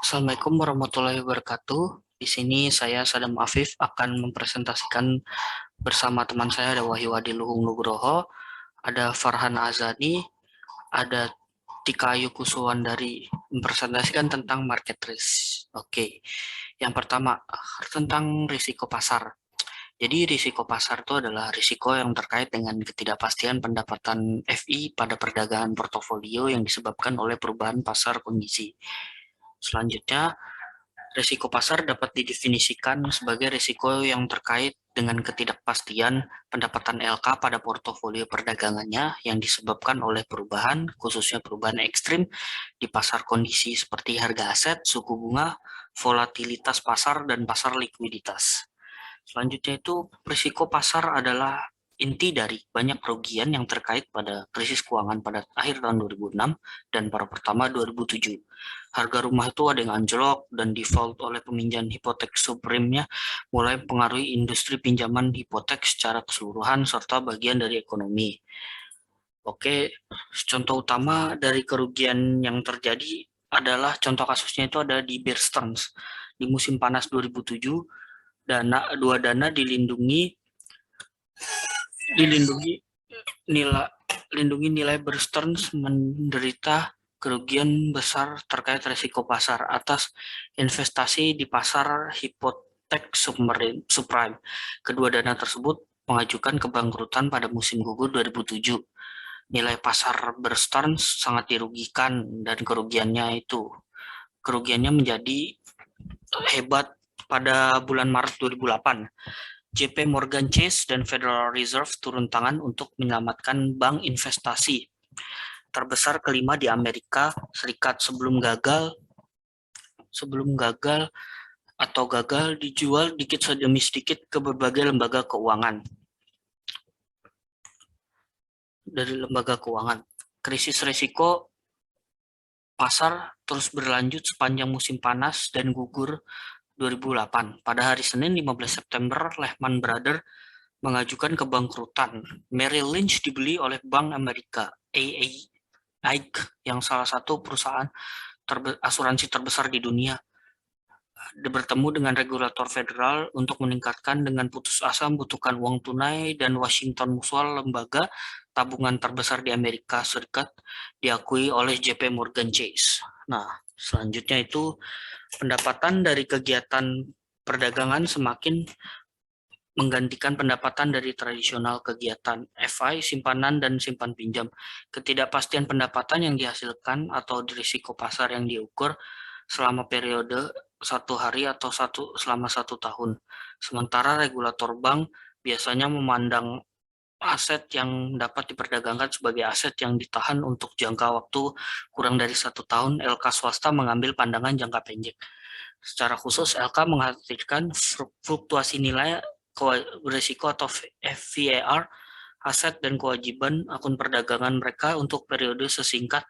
Assalamualaikum warahmatullahi wabarakatuh. Di sini saya Sadam Afif akan mempresentasikan bersama teman saya ada Wahyu Adi Luhung Nugroho, ada Farhan Azani, ada Tika Ayu Kuswandari mempresentasikan tentang market risk. Oke, yang pertama tentang risiko pasar. Jadi risiko pasar itu adalah risiko yang terkait dengan ketidakpastian pendapatan FI pada perdagangan portofolio yang disebabkan oleh perubahan pasar kondisi. Selanjutnya, risiko pasar dapat didefinisikan sebagai risiko yang terkait dengan ketidakpastian pendapatan LK pada portofolio perdagangannya yang disebabkan oleh perubahan, khususnya perubahan ekstrim di pasar kondisi seperti harga aset, suku bunga, volatilitas pasar, dan pasar likuiditas. Selanjutnya itu risiko pasar adalah inti dari banyak kerugian yang terkait pada krisis keuangan pada akhir tahun 2006 dan paruh pertama 2007. Harga rumah itu ada yang anjlok dan default oleh peminjam hipotek subprime-nya mulai mempengaruhi industri pinjaman hipotek secara keseluruhan serta bagian dari ekonomi. Oke, contoh utama dari kerugian yang terjadi adalah contoh kasusnya itu ada di Bear Stearns. Di musim panas 2007, dua dana dilindungi nilai nilai Bear Stearns menderita kerugian besar terkait risiko pasar atas investasi di pasar hipotek subprime. Kedua dana tersebut mengajukan kebangkrutan pada musim gugur 2007. Nilai pasar Bear Stearns sangat dirugikan dan kerugiannya menjadi hebat pada bulan Maret 2008. JP Morgan Chase dan Federal Reserve turun tangan untuk menyelamatkan bank investasi terbesar kelima di Amerika Serikat sebelum gagal dijual dikit demi sedikit ke berbagai lembaga keuangan. Dari lembaga keuangan, krisis risiko pasar terus berlanjut sepanjang musim panas dan gugur 2008. Pada hari Senin 15 September, Lehman Brothers mengajukan kebangkrutan. Merrill Lynch dibeli oleh Bank Amerika, AIG, yang salah satu perusahaan asuransi terbesar di dunia. Bertemu dengan regulator federal untuk meningkatkan dengan putus asa membutuhkan uang tunai dan Washington Mutual, lembaga tabungan terbesar di Amerika Serikat, diakui oleh JP Morgan Chase. Nah, selanjutnya itu pendapatan dari kegiatan perdagangan semakin menggantikan pendapatan dari tradisional kegiatan FI, simpanan, dan simpan pinjam. Ketidakpastian pendapatan yang dihasilkan atau risiko pasar yang diukur selama periode satu hari atau selama 1 tahun. Sementara regulator bank biasanya memandang aset yang dapat diperdagangkan sebagai aset yang ditahan untuk jangka waktu kurang dari 1 tahun. LK swasta mengambil pandangan jangka pendek. Secara khusus, LK menghadirkan fluktuasi nilai berisiko atau FVAR, aset dan kewajiban akun perdagangan mereka untuk periode sesingkat,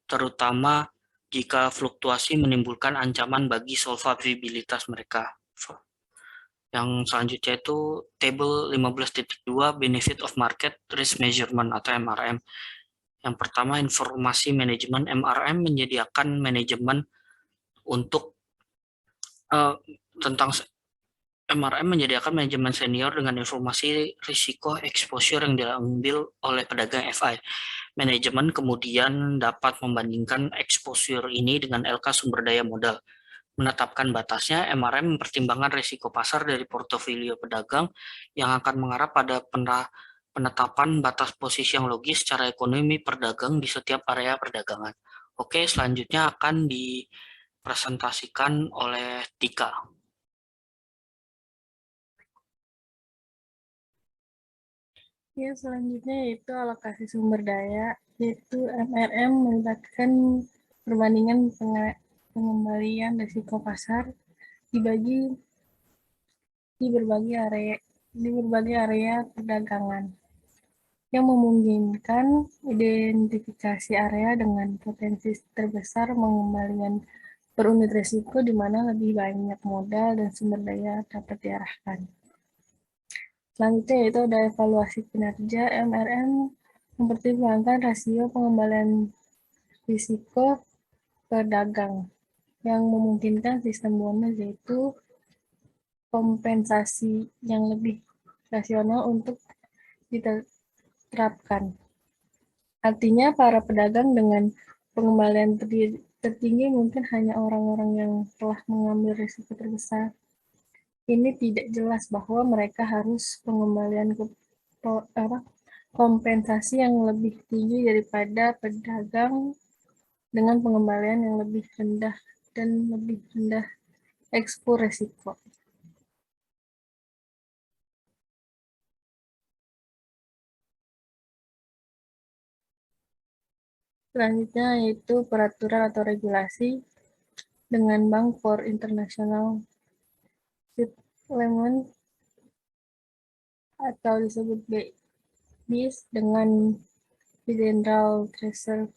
terutama jika fluktuasi menimbulkan ancaman bagi solvabilitas mereka. Yang selanjutnya itu table 15.2 Benefit of Market Risk Measurement atau MRM. Yang pertama, informasi manajemen. MRM menyediakan manajemen untuk tentang MRM menyediakan manajemen senior dengan informasi risiko exposure yang diambil oleh pedagang FI. Manajemen kemudian dapat membandingkan exposure ini dengan LK sumber daya modal. Menetapkan batasnya, MRM mempertimbangkan risiko pasar dari portofolio pedagang yang akan mengarah pada penetapan batas posisi yang logis secara ekonomi perdagang di setiap area perdagangan. Oke, selanjutnya akan dipresentasikan oleh Tika. Ya, selanjutnya yaitu alokasi sumber daya, yaitu MRM melibatkan perbandingan pengembalian risiko pasar dibagi di berbagai area perdagangan yang memungkinkan identifikasi area dengan potensi terbesar pengembalian per unit risiko di mana lebih banyak modal dan sumber daya dapat diarahkan. Selanjutnya yaitu ada evaluasi kinerja. MRM mempertimbangkan rasio pengembalian risiko pedagang yang memungkinkan sistem bonus, yaitu kompensasi yang lebih rasional untuk diterapkan. Artinya para pedagang dengan pengembalian tertinggi mungkin hanya orang-orang yang telah mengambil risiko terbesar. Ini tidak jelas bahwa mereka harus pengembalian kompensasi yang lebih tinggi daripada pedagang dengan pengembalian yang lebih rendah dan lebih rendah ekspor resiko. Selanjutnya yaitu peraturan atau regulasi dengan Bank for International Settlement atau disebut BIS dengan General Treasury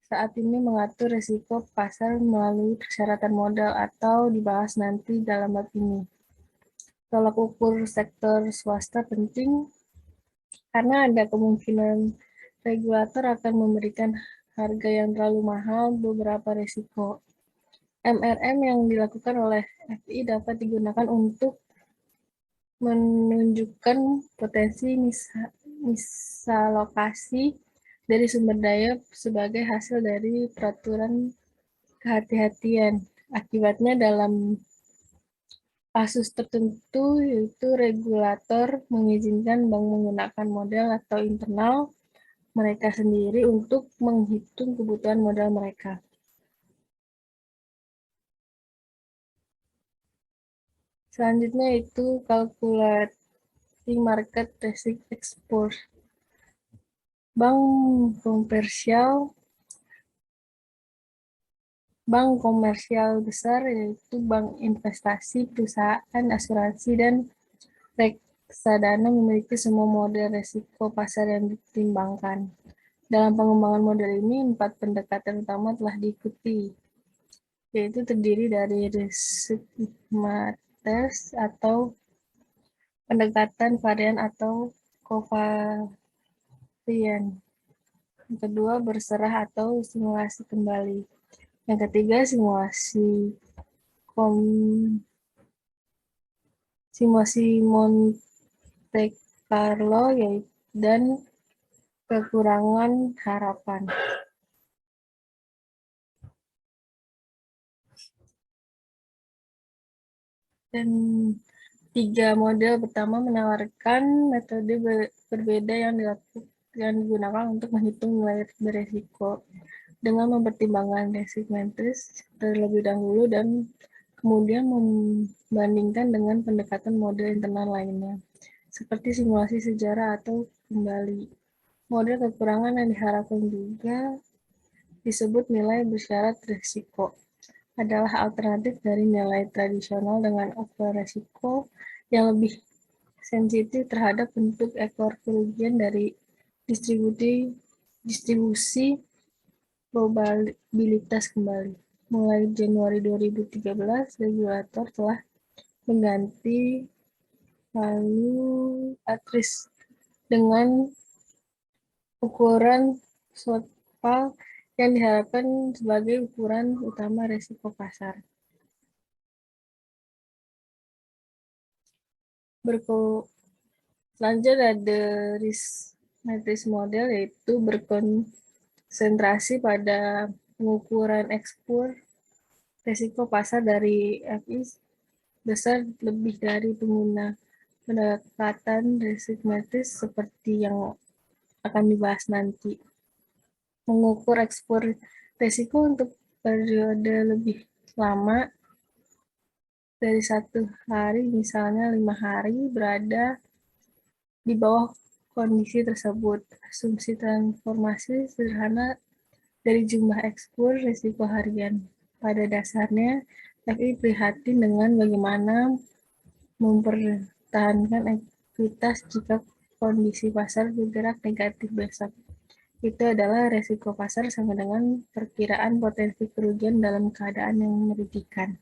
saat ini mengatur risiko pasar melalui persyaratan modal atau dibahas nanti dalam bab ini. Tolak ukur sektor swasta penting karena ada kemungkinan regulator akan memberikan harga yang terlalu mahal beberapa risiko. MRM yang dilakukan oleh FI dapat digunakan untuk menunjukkan potensi misalokasi dari sumber daya sebagai hasil dari peraturan kehati-hatian. Akibatnya dalam kasus tertentu yaitu regulator mengizinkan bank menggunakan modal atau internal mereka sendiri untuk menghitung kebutuhan modal mereka. Selanjutnya itu kalkulasi market risk exposure. Bank komersial besar yaitu bank investasi, perusahaan, asuransi, dan reksadana memiliki semua model risiko pasar yang ditimbangkan. Dalam pengembangan model ini, 4 pendekatan utama telah diikuti, yaitu terdiri dari risk matters atau pendekatan varian atau kovarian. Yang kedua, berserah atau simulasi kembali. Yang ketiga, simulasi Monte Carlo dan kekurangan harapan. Dan 3 model pertama menawarkan metode berbeda yang digunakan untuk menghitung nilai beresiko dengan mempertimbangkan risk matrix terlebih dahulu dan kemudian membandingkan dengan pendekatan model internal lainnya, seperti simulasi sejarah atau kembali. Model kekurangan yang diharapkan juga disebut nilai bersyarat risiko, adalah alternatif dari nilai tradisional dengan ukuran risiko yang lebih sensitif terhadap bentuk ekor kerugian dari distribusi probabilitas kembali. Mulai Januari 2013, regulator telah mengganti value at risk dengan ukuran SWOT yang diharapkan sebagai ukuran utama risiko pasar. Selanjutnya ada risk matrix model, yaitu berkonsentrasi pada pengukuran ekspor risiko pasar dari FI besar lebih dari pengguna pendekatan risk matrix seperti yang akan dibahas nanti. Mengukur ekspor risiko untuk periode lebih lama dari 1 hari, misalnya 5 hari, berada di bawah kondisi tersebut. Asumsi transformasi sederhana dari jumlah ekspor risiko harian. Pada dasarnya, FI prihatin dengan bagaimana mempertahankan ekuitas jika kondisi pasar bergerak negatif besok. Itu adalah resiko pasar sama dengan perkiraan potensi kerugian dalam keadaan yang merugikan.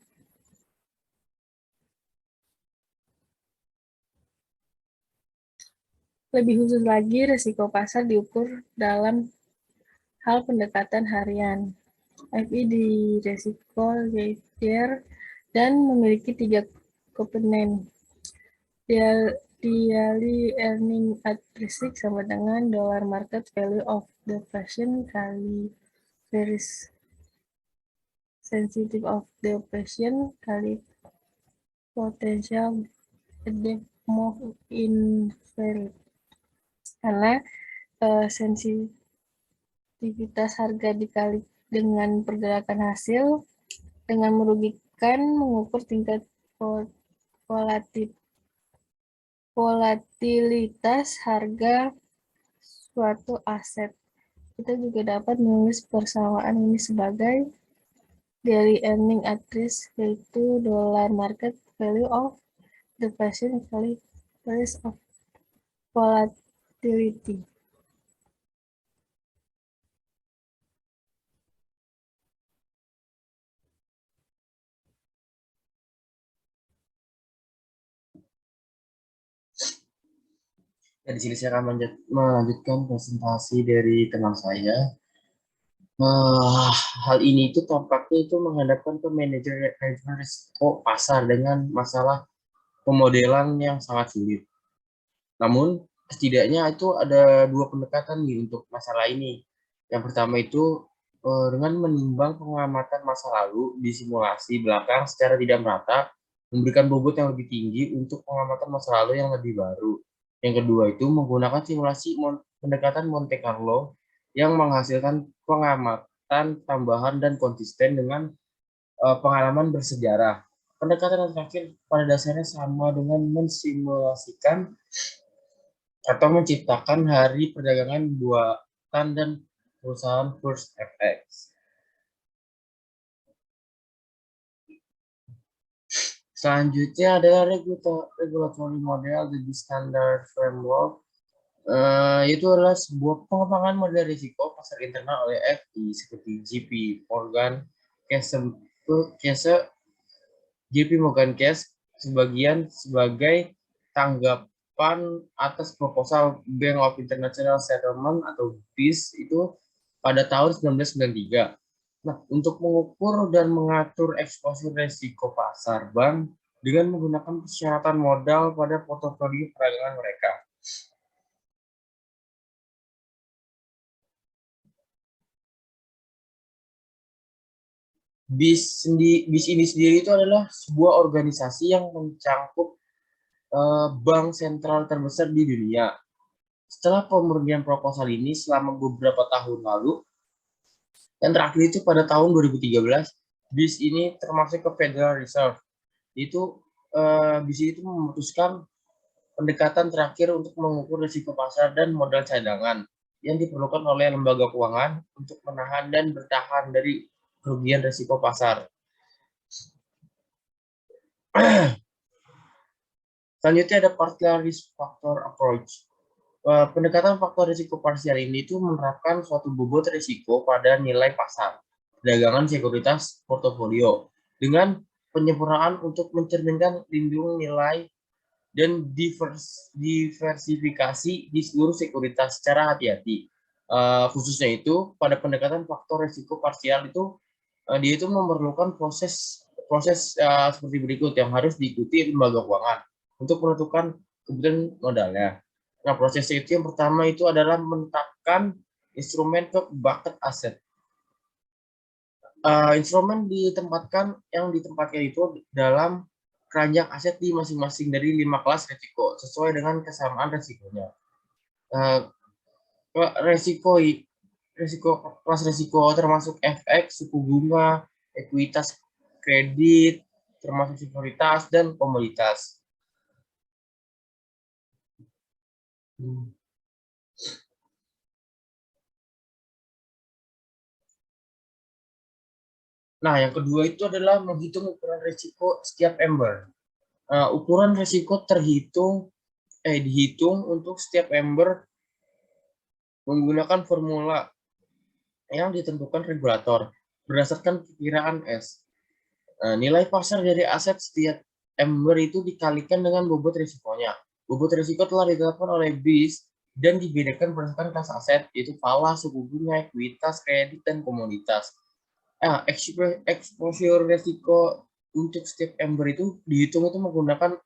Lebih khusus lagi, risiko pasar diukur dalam hal pendekatan harian. FI di resiko Leiter dan memiliki 3 komponen. Daily earning at risk sama dengan dollar market value of the patient kali very sensitive of the patient kali potential death move in value. Karena sensitivitas harga dikali dengan pergerakan hasil dengan merugikan mengukur tingkat volatilitas harga suatu aset. Kita juga dapat menulis persamaan ini sebagai daily earning at risk, yaitu dollar market value of the patient kali price of volatility. Ya, di sini saya akan melanjutkan presentasi dari teman saya. Hal ini itu tampaknya itu menghadapkan ke manajemen risiko pasar dengan masalah pemodelan yang sangat sulit. Namun, setidaknya itu ada dua pendekatan nih untuk masalah ini. Yang pertama itu dengan menimbang pengamatan masa lalu di simulasi belakang secara tidak merata, memberikan bobot yang lebih tinggi untuk pengamatan masa lalu yang lebih baru. Yang kedua itu menggunakan simulasi pendekatan Monte Carlo yang menghasilkan pengamatan tambahan dan konsisten dengan pengalaman bersejarah. Pendekatan yang terakhir pada dasarnya sama dengan mensimulasikan atau menciptakan hari perdagangan buatan dan perusahaan First FX. Selanjutnya adalah regulatory model the standard framework. Itu adalah sebuah pengembangan model risiko pasar internal oleh FI seperti JP Morgan Chase sebagai tanggapan atas proposal Bank of International Settlement atau BIS itu pada tahun 1993. Nah, untuk mengukur dan mengatur eksposur risiko pasar bank dengan menggunakan persyaratan modal pada portofolio perdagangan mereka. BIS ini sendiri itu adalah sebuah organisasi yang mencangkup bank sentral terbesar di dunia. Setelah pemurnian proposal ini selama beberapa tahun lalu, yang terakhir itu pada tahun 2013, BIS ini termasuk ke Federal Reserve. BIS itu memutuskan pendekatan terakhir untuk mengukur risiko pasar dan modal cadangan yang diperlukan oleh lembaga keuangan untuk menahan dan bertahan dari kerugian risiko pasar. Selanjutnya ada partial risk factor approach. Pendekatan faktor risiko parsial ini itu menerapkan suatu bobot risiko pada nilai pasar perdagangan sekuritas portofolio dengan penyempurnaan untuk mencerminkan lindung nilai dan diversifikasi di seluruh sekuritas secara hati-hati. Khususnya itu pada pendekatan faktor risiko parsial itu dia itu memerlukan proses seperti berikut yang harus diikuti lembaga keuangan untuk menentukan kebutuhan modalnya. Nah, prosesnya itu yang pertama itu adalah menetapkan instrumen ke bucket aset. Instrumen yang ditempatkan itu dalam keranjang aset di masing-masing dari 5 kelas risiko sesuai dengan kesamaan risikonya. Kelas risiko termasuk FX, suku bunga, ekuitas kredit, termasuk sekuritas dan komoditas. Nah, yang kedua itu adalah menghitung ukuran risiko setiap ember. Ukuran risiko dihitung untuk setiap ember menggunakan formula yang ditentukan regulator berdasarkan perkiraan S. Nilai pasar dari aset setiap ember itu dikalikan dengan bobot risikonya. Bobot risiko telah ditetapkan oleh BIS dan dibedakan berdasarkan kelas aset, yaitu falas, suku bunga, ekuitas, kredit, dan komoditas. exposure resiko untuk setiap ember itu dihitung itu menggunakan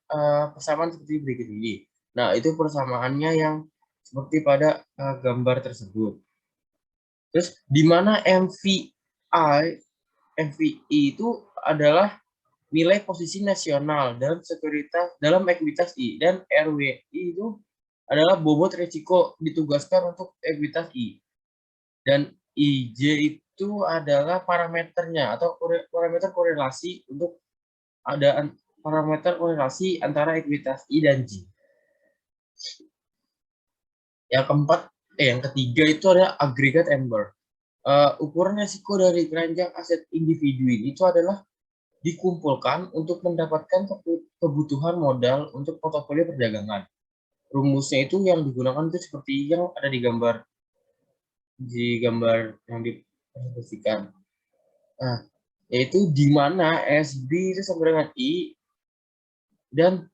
persamaan seperti berikut ini. Nah, itu persamaannya yang seperti pada gambar tersebut. Terus di mana MVI itu adalah nilai posisi nasional dalam ekuitas I, dan RWI itu adalah bobot risiko ditugaskan untuk ekuitas I. Dan IJ itu adalah parameternya atau parameter korelasi untuk parameter korelasi antara ekuitas I dan J. Yang ketiga itu adalah agregat ember. Ukuran risiko dari keranjang aset individu ini itu adalah dikumpulkan untuk mendapatkan kebutuhan modal untuk portofolio perdagangan. Rumusnya itu yang digunakan itu seperti yang ada di gambar yang dipresentasikan. Nah, yaitu di mana SB itu sama dengan I dan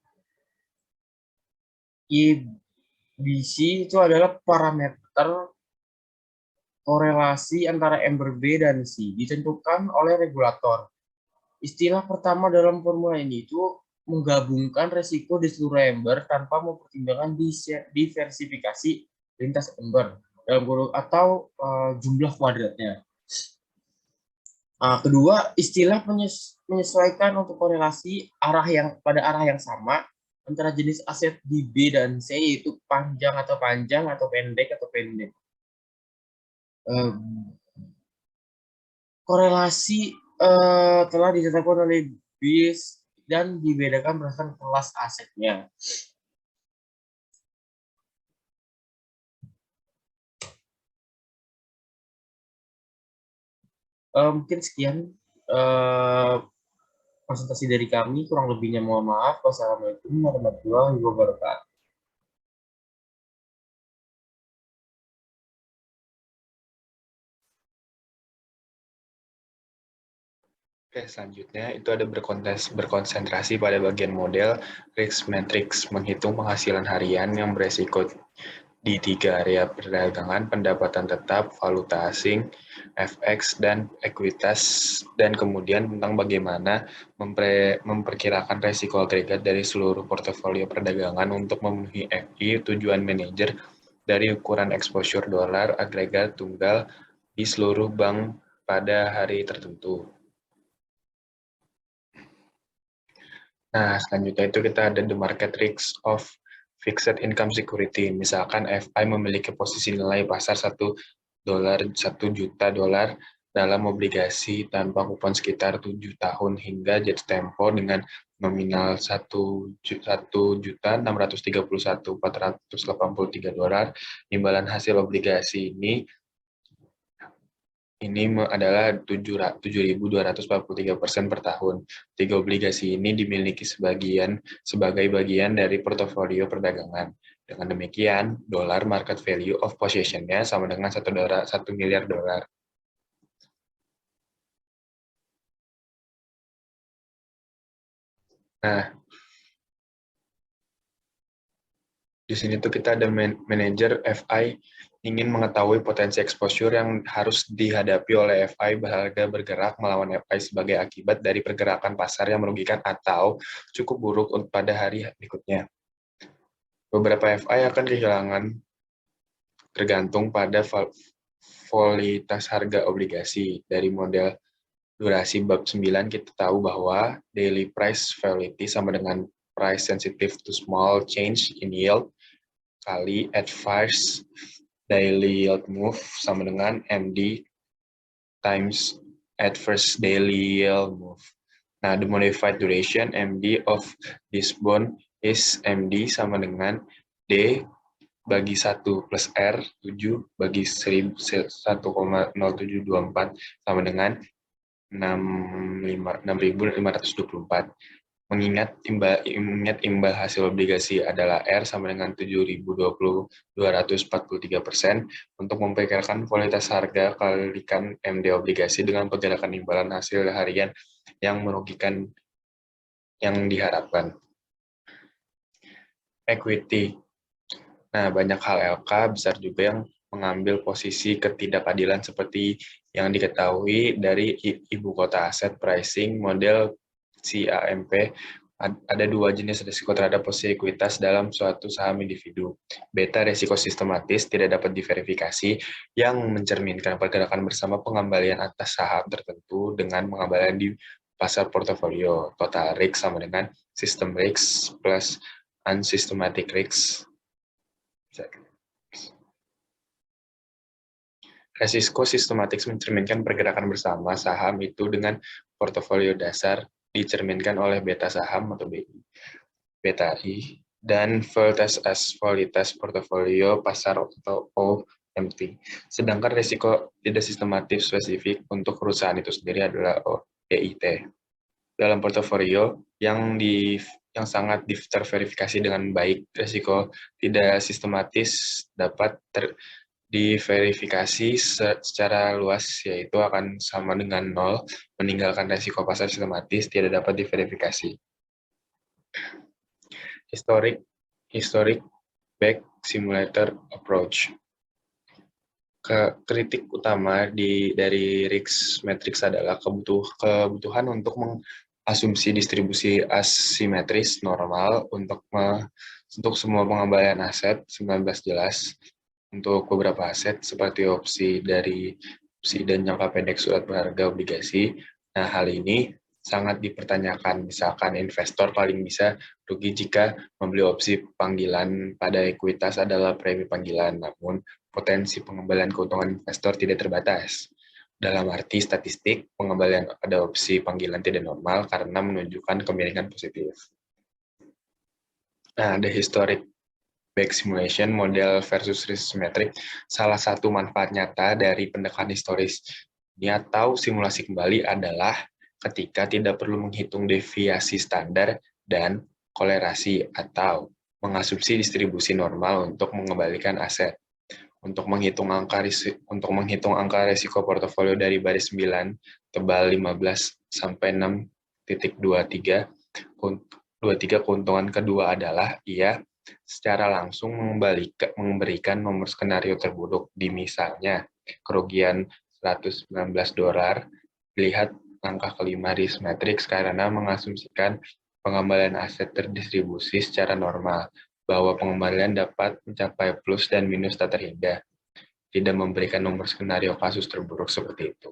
IBC itu adalah parameter korelasi antara ember B dan C ditentukan oleh regulator. Istilah pertama dalam formula ini itu menggabungkan resiko di seluruh ember tanpa mempertimbangkan diversifikasi lintas ember atau jumlah kuadratnya. Kedua, istilah menyesuaikan untuk korelasi pada arah yang sama antara jenis aset di B dan C, yaitu panjang atau pendek atau pendek. Korelasi telah ditetapkan oleh BIS dan dibedakan berdasarkan kelas asetnya. Mungkin sekian presentasi dari kami, kurang lebihnya mohon maaf. Wassalamualaikum warahmatullahi wabarakatuh. Oke, selanjutnya itu ada berkonsentrasi pada bagian model risk matrix, menghitung penghasilan harian yang beresiko di 3 area perdagangan, pendapatan tetap, valuta asing, FX, dan ekuitas, dan kemudian tentang bagaimana memperkirakan resiko agregat dari seluruh portofolio perdagangan untuk memenuhi FI tujuan manajer dari ukuran exposure dolar agregat tunggal di seluruh bank pada hari tertentu. Nah, selanjutnya itu kita ada the market risk of fixed income security. Misalkan FI memiliki posisi nilai pasar $1 juta dolar dalam obligasi tanpa kupon sekitar 7 tahun hingga jatuh tempo dengan nominal $1.631.483. Imbalan hasil obligasi ini adalah 7.243% per tahun. 3 obligasi ini dimiliki sebagai bagian dari portofolio perdagangan. Dengan demikian, dolar market value of possession-nya sama dengan $1 miliar. Nah, di sini tuh kita ada manajer FI ingin mengetahui potensi exposure yang harus dihadapi oleh FI berharga bergerak melawan FI sebagai akibat dari pergerakan pasar yang merugikan atau cukup buruk pada hari berikutnya. Beberapa FI akan kehilangan tergantung pada volatilitas harga obligasi. Dari model durasi bab 9 kita tahu bahwa daily price volatility sama dengan price sensitive to small change in yield kali adverse daily yield move sama dengan MD times adverse daily yield move. Nah, the modified duration MD of this bond is MD sama dengan D bagi 1 plus R 7 bagi 1,0724 sama dengan 6.524. Mengingat imbal hasil obligasi adalah R sama dengan 7.243%, untuk memperkirakan volatilitas harga kalikan MD obligasi dengan pergerakan imbalan hasil harian yang merugikan yang diharapkan. Equity. Nah, banyak hal LK besar juga yang mengambil posisi ketidakadilan seperti yang diketahui dari ibu kota aset pricing model CAMP. Ada dua jenis risiko terhadap posisi ekuitas dalam suatu saham individu. Beta risiko sistematis tidak dapat diverifikasi yang mencerminkan pergerakan bersama pengembalian atas saham tertentu dengan pengembalian di pasar portofolio. Total risk sama dengan system risk plus unsystematic risk. Resiko sistematik mencerminkan pergerakan bersama saham itu dengan portofolio dasar dicerminkan oleh beta saham atau BI, beta I, dan volitas portofolio pasar atau OMT. Sedangkan resiko tidak sistematif spesifik untuk perusahaan itu sendiri adalah EIT. Dalam portofolio yang sangat terverifikasi dengan baik, resiko tidak sistematis dapat diverifikasi secara luas, yaitu akan sama dengan 0, meninggalkan resiko pasar sistematis tidak dapat diverifikasi. Historic back simulator approach. Kritik utama dari risk matrix adalah kebutuhan untuk mengasumsi distribusi asimetris normal untuk semua pengembalian aset 19 jelas. Untuk beberapa aset seperti opsi dan jangka pendek surat berharga obligasi. Nah, hal ini sangat dipertanyakan. Misalkan investor paling bisa rugi jika membeli opsi panggilan pada ekuitas adalah premi panggilan, namun potensi pengembalian keuntungan investor tidak terbatas. Dalam arti statistik, pengembalian pada opsi panggilan tidak normal karena menunjukkan kemiringan positif. Nah, the historic back simulation model versus risk metric, salah satu manfaat nyata dari pendekatan historis ini atau simulasi kembali adalah ketika tidak perlu menghitung deviasi standar dan kolerasi atau mengasumsi distribusi normal untuk mengembalikan aset. Untuk menghitung angka risiko portofolio dari baris 9 tebal 15 sampai 6.23, keuntungan kedua adalah ia secara langsung memberikan nomor skenario terburuk di misalnya kerugian $119. Lihat langkah kelima risk matrix karena mengasumsikan pengembalian aset terdistribusi secara normal, bahwa pengembalian dapat mencapai plus dan minus tak terhingga, tidak memberikan nomor skenario kasus terburuk seperti itu.